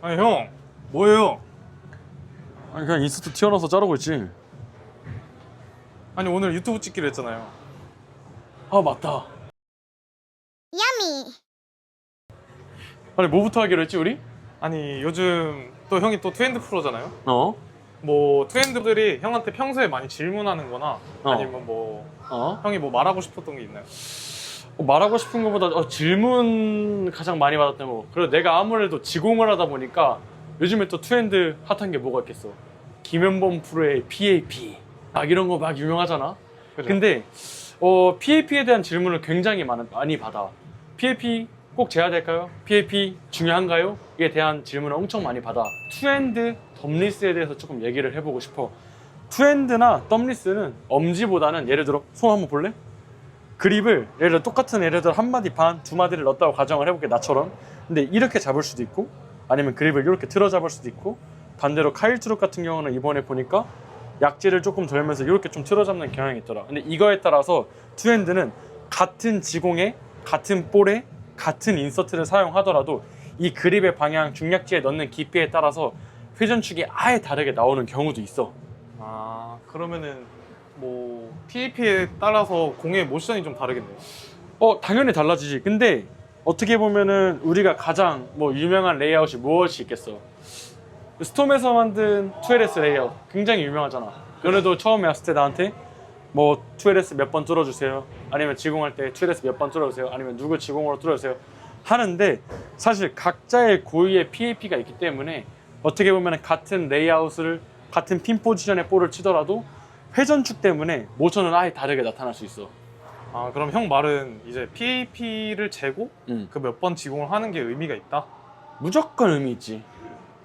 아니 형 뭐예요? 아니 그냥 인스트 튀어나와서 자르고 있지. 아니 오늘 유튜브 찍기로 했잖아요. 아 맞다. 야미. 아니 뭐부터 하기로 했지 우리? 아니 요즘 또 형이 또 트렌드 프로잖아요. 어? 뭐 트렌드들이 형한테 평소에 많이 질문하는 거나 아니면 뭐 형이 뭐 말하고 싶었던 게 있나요? 말하고 싶은 것보다 질문 가장 많이 받았던 거. 그리고 내가 아무래도 지공을 하다 보니까 요즘에 또 트렌드 핫한 게 뭐가 있겠어. 김현범 프로의 PAP 막 이런 거 막 유명하잖아. 그죠? 근데 PAP에 대한 질문을 굉장히 많이 받아. PAP 꼭 재야 될까요? PAP 중요한가요? 이에 대한 질문을 엄청 많이 받아. 투핸드 덤리스에 대해서 조금 얘기를 해보고 싶어. 투핸드나 덤리스는 엄지보다는 예를 들어 손 한번 볼래? 그립을 예를 들어 똑같은 예를 들어 한 마디 반, 두 마디를 넣었다고 가정을 해볼게 나처럼. 근데 이렇게 잡을 수도 있고 아니면 그립을 이렇게 틀어 잡을 수도 있고 반대로 카일 트룩 같은 경우는 이번에 보니까 약지를 조금 돌면서 이렇게 좀 틀어 잡는 경향이 있더라. 근데 이거에 따라서 투핸드는 같은 지공에 같은 볼에 같은 인서트를 사용하더라도 이 그립의 방향, 중약지에 넣는 깊이에 따라서 회전축이 아예 다르게 나오는 경우도 있어. 아 그러면은 뭐 PAP에 따라서 공의 모션이 좀 다르겠네요. 당연히 달라지지. 근데 어떻게 보면은 우리가 가장 뭐 유명한 레이아웃이 무엇이 있겠어? 스톰에서 만든 2LS 레이아웃 굉장히 유명하잖아. 너네도 처음에 왔을 때 나한테 뭐 2LS 몇 번 뚫어주세요, 아니면 지공할 때 2LS 몇 번 뚫어주세요, 아니면 누구 지공으로 뚫어주세요 하는데, 사실 각자의 고유의 PAP가 있기 때문에 어떻게 보면 같은 레이아웃을 같은 핀 포지션의 볼을 치더라도 회전축 때문에 모션은 아예 다르게 나타날 수 있어. 아 그럼 형 말은 이제 PAP를 재고 그 몇 번 지공을 하는 게 의미가 있다? 무조건 의미 있지.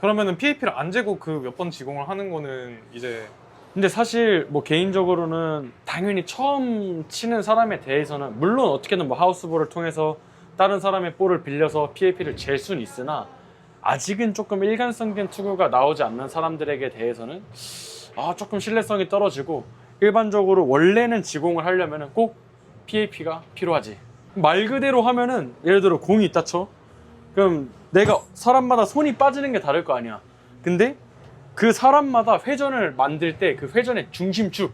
그러면은 PAP를 안 재고 그 몇 번 지공을 하는 거는 이제 근데 사실 뭐 개인적으로는 당연히 처음 치는 사람에 대해서는 물론 어떻게든 뭐 하우스볼을 통해서 다른 사람의 볼을 빌려서 PAP를 잴 수는 있으나, 아직은 조금 일관성된 투구가 나오지 않는 사람들에게 대해서는 조금 신뢰성이 떨어지고, 일반적으로 원래는 지공을 하려면 꼭 PAP가 필요하지. 말 그대로 하면은 예를 들어 공이 있다 쳐. 그럼 내가 사람마다 손이 빠지는 게 다를 거 아니야. 근데 그 사람마다 회전을 만들 때 그 회전의 중심축,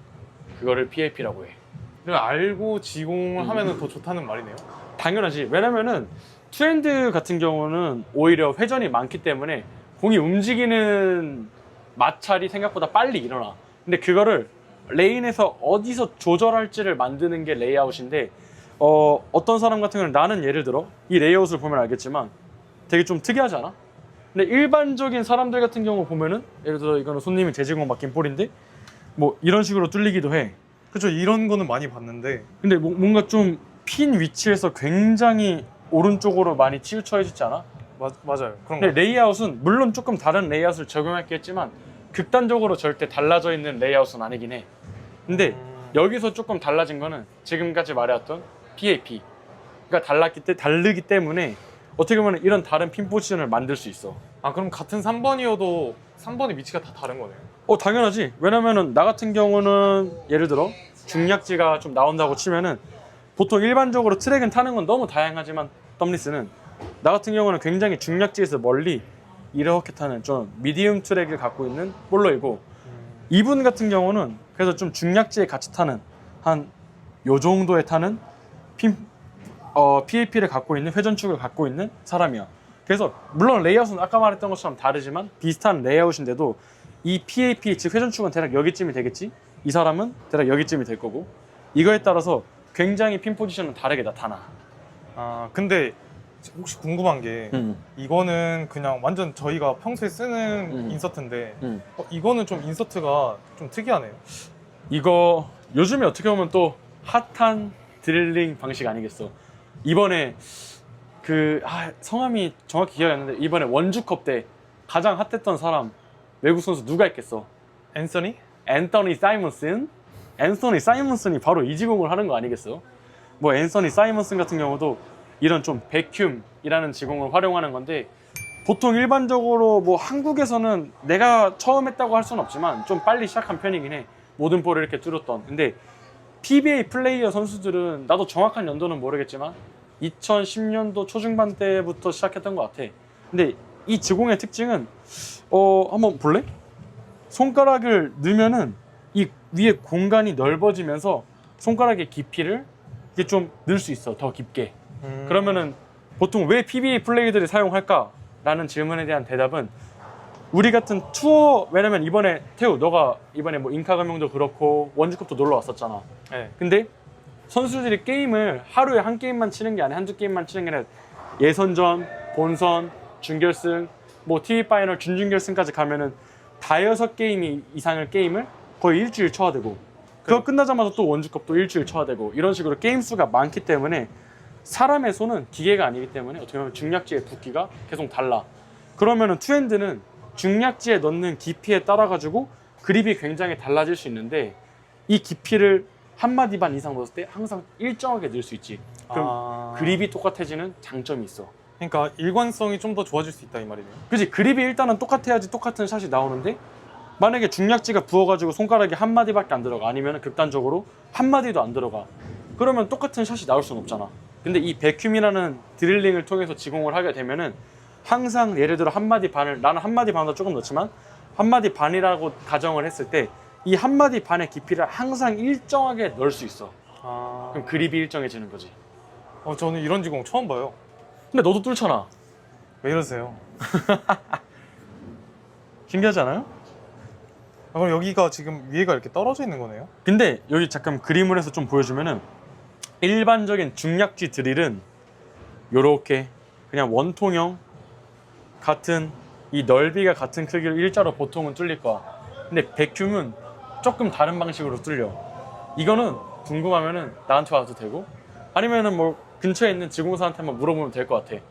그거를 PAP라고 해. 그걸 알고 지공을 하면은 더 좋다는 말이네요. 당연하지. 왜냐면은 투핸드 같은 경우는 오히려 회전이 많기 때문에 공이 움직이는 마찰이 생각보다 빨리 일어나. 근데 그거를 레인에서 어디서 조절할지를 만드는 게 레이아웃인데, 어떤 사람 같은 경우는, 나는 예를 들어 이 레이아웃을 보면 알겠지만 되게 좀 특이하지 않아? 근데 일반적인 사람들 같은 경우 보면은 예를 들어 이거는 손님이 제지공 맡긴 볼인데 뭐 이런 식으로 뚫리기도 해. 그쵸, 이런 거는 많이 봤는데 근데 뭔가 좀 핀 위치에서 굉장히 오른쪽으로 많이 치우쳐지지 않아? 맞아요. 그런 근데 거. 레이아웃은 물론 조금 다른 레이아웃을 적용했겠지만 극단적으로 절대 달라져 있는 레이아웃은 아니긴 해. 근데 여기서 조금 달라진 거는 지금까지 말해왔던 PAP가 다르기 때문에 어떻게 보면 이런 다른 핀 포지션을 만들 수 있어. 아 그럼 같은 3번이어도 3번의 위치가 다 다른 거네요. 당연하지. 왜냐면은 나 같은 경우는 예를 들어 중약지가 좀 나온다고 치면은, 보통 일반적으로 트랙은 타는 건 너무 다양하지만 덤리스는 나 같은 경우는 굉장히 중약지에서 멀리 이렇게 타는 좀 미디움 트랙을 갖고 있는 볼러이고, 이분 같은 경우는 그래서 좀 중약지에 같이 타는 한 요 정도에 타는 PAP를 갖고 있는, 회전축을 갖고 있는 사람이야. 그래서 물론 레이아웃은 아까 말했던 것처럼 다르지만 비슷한 레이아웃인데도 이 PAP, 즉 회전축은 대략 여기쯤이 되겠지, 이 사람은 대략 여기쯤이 될 거고, 이거에 따라서 굉장히 핀 포지션은 다르게 나타나. 아 근데 혹시 궁금한 게 이거는 그냥 완전 저희가 평소에 쓰는 인서트인데 이거는 좀 인서트가 좀 특이하네요. 이거 요즘에 어떻게 보면 또 핫한 드릴링 방식 아니겠어. 이번에 성함이 정확히 기억이 안 나는데, 이번에 원주컵 때 가장 핫했던 사람 외국 선수 누가 있겠어? 앤서니? 앤서니 사이먼슨. 앤서니 사이먼슨이 바로 이 지공을 하는 거 아니겠어? 뭐 앤서니 사이먼슨 같은 경우도 이런 좀 베큐움이라는 지공을 활용하는 건데, 보통 일반적으로 뭐 한국에서는 내가 처음 했다고 할 수는 없지만 좀 빨리 시작한 편이긴 해. 모든 볼을 이렇게 뚫었던. 근데 PBA 플레이어 선수들은, 나도 정확한 연도는 모르겠지만 2010년도 초중반 때부터 시작했던 것 같아. 근데 이 지공의 특징은 한번 볼래? 손가락을 넣으면은 이 위에 공간이 넓어지면서 손가락의 깊이를 이게 좀 넣을 수 있어. 더 깊게. 그러면은 보통 왜 PBA 플레이들을 사용할까라는 질문에 대한 대답은 우리 같은 투어, 왜냐면 이번에 태우 너가 이번에 뭐 인카 금융도 그렇고 원주컵도 놀러 왔었잖아. 네. 근데 선수들이 게임을 하루에 한 게임만 치는 게 아니라 한두 게임만 치는 게 아니라 예선전, 본선, 준결승, 뭐 TV 파이널, 준준결승까지 가면은 다여섯 게임 이상의 게임을 거의 일주일 쳐야 되고 그거 끝나자마자 또 원주컵도 일주일 쳐야 되고 이런 식으로 게임 수가 많기 때문에 사람의 손은 기계가 아니기 때문에 어떻게 보면 중약지의 붓기가 계속 달라. 그러면은 투핸드는 중약지에 넣는 깊이에 따라 가지고 그립이 굉장히 달라질 수 있는데 이 깊이를 한 마디 반 이상 넣었을 때 항상 일정하게 넣을 수 있지. 그럼 그립이 똑같아지는 장점이 있어. 그러니까 일관성이 좀 더 좋아질 수 있다 이 말이네요. 그치, 그립이 일단은 똑같아야지 똑같은 샷이 나오는데 만약에 중약지가 부어가지고 손가락이 한 마디밖에 안 들어가 아니면 극단적으로 한 마디도 안 들어가 그러면 똑같은 샷이 나올 수는 없잖아. 근데 이 베큐움이라는 드릴링을 통해서 지공을 하게 되면은 항상 예를 들어 한 마디 반을, 나는 한 마디 반보다 조금 넣지만 한 마디 반이라고 가정을 했을 때 이 한 마디 반의 깊이를 항상 일정하게 넣을 수 있어. 그럼 그립이 일정해지는 거지. 저는 이런 지공 처음 봐요. 근데 너도 뚫잖아. 왜 이러세요? 신기하지 않아요? 그럼 여기가 지금 위에가 이렇게 떨어져 있는 거네요? 근데 여기 잠깐 그림을 해서 좀 보여주면은 일반적인 중약지 드릴은 요렇게 그냥 원통형 같은 이 넓이가 같은 크기로 일자로 보통은 뚫릴 거야. 근데 베큐움은 조금 다른 방식으로 뚫려. 이거는 궁금하면은 나한테 와도 되고 아니면은 뭐 근처에 있는 지공사한테만 물어보면 될 것 같아.